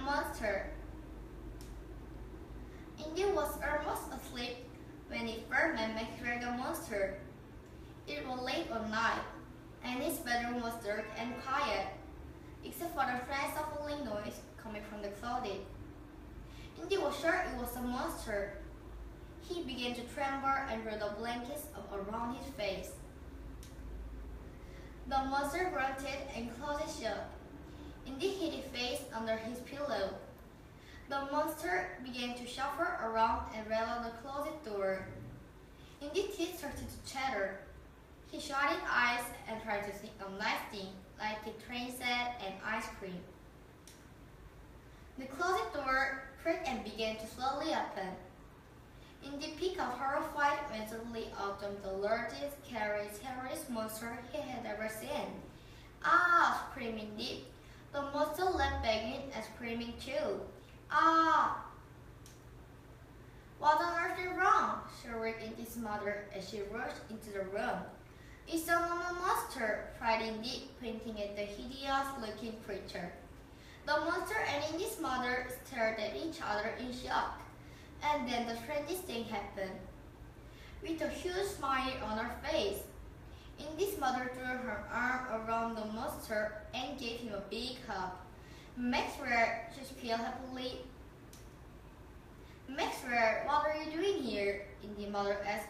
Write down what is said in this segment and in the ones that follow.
monster. Indy was almost asleep when he first met Maxwell the monster. It was late at night, and his bedroom was dark and quiet, except for the faint shuffling noise coming from the closet. Indy was sure it was a monster. He began to tremble and drew the blankets up around his face. The monster grunted and closed it shut. Indy hid his face under his pillow. The monster began to shuffle around and rattle the closet door. Indy's teeth started to chatter. He shut his eyes and tried to think of nice things like a train set and ice cream. The closet door creaked and began to slowly open. Indy peeked out horrified when suddenly out jumped the largest, scariest monster he had ever seen. Ah! Screamed Indy. The monster leapt begging and screaming too. Ah! What on earth is wrong? Shrieked Indy's mother as she rushed into the room. It's a monster, cried Indy, pointing at the hideous-looking creature. The monster and Indy's mother stared at each other in shock. And then the strangest thing happened. With a huge smile on her face, Indy's mother threw her arm around the monster and gave him a big hug. Maxwell, she squealed happily. Maxwell, what are you doing here? Indy's mother asked.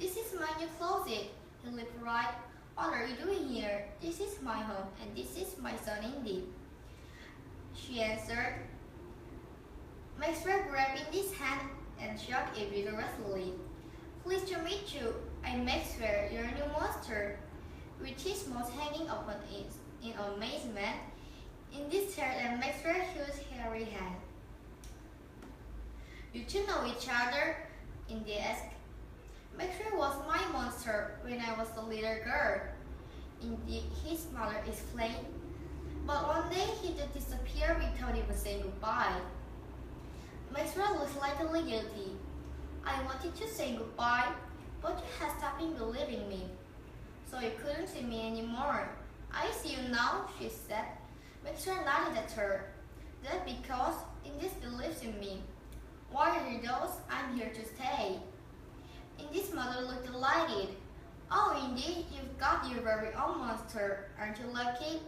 This is my new closet. He replied. What are you doing here? This is my home and this is my son Indy. She answered. Maxwell grabbed Indy's hand and shook it vigorously. Pleased to meet you. I'm Maxwell, your new monster. With his mouth hanging open in amazement, Indy stared at Maxwell's huge hairy hand. You two know each other? Indy asked. Maxwell was my monster when I was a little girl. Indy, his mother explained. But one day he just disappeared without even saying goodbye. Maxwell was slightly guilty. I wanted to say goodbye, but you had stopped believing me, so you couldn't see me anymore. I see you now, she said. Maxwell nodded at her. That's because Indy believes in me. Why are you those? I'm here to stay. Indy's mother looked delighted. Oh, Indy, you've got your very own monster. Aren't you lucky?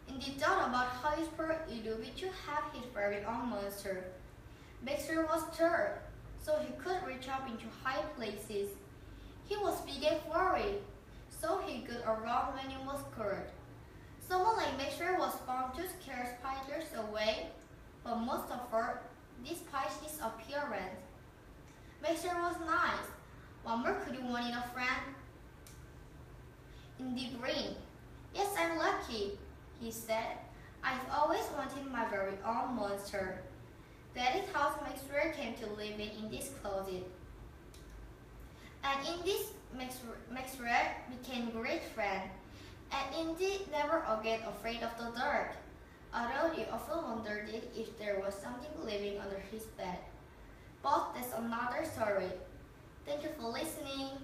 Indy thought about how useful it would be to have his very own monster. Maxwell was tall, so he could reach up into high places. He was big and furry, so he could around when he was cold. Someone like Maxwell was bound to scare spiders away, but most of all, despite his appearance. Maxwell was nice. What more could you want in a friend? Indy grinned. Yes, I'm lucky, he said. I've always wanted my very own monster. That is how Maxwell came to live in this closet. And Maxwell became a great friend. And Indy never again afraid of the dark, although he often wondered if there was something living under his bed. But that's another story. Thank you for listening.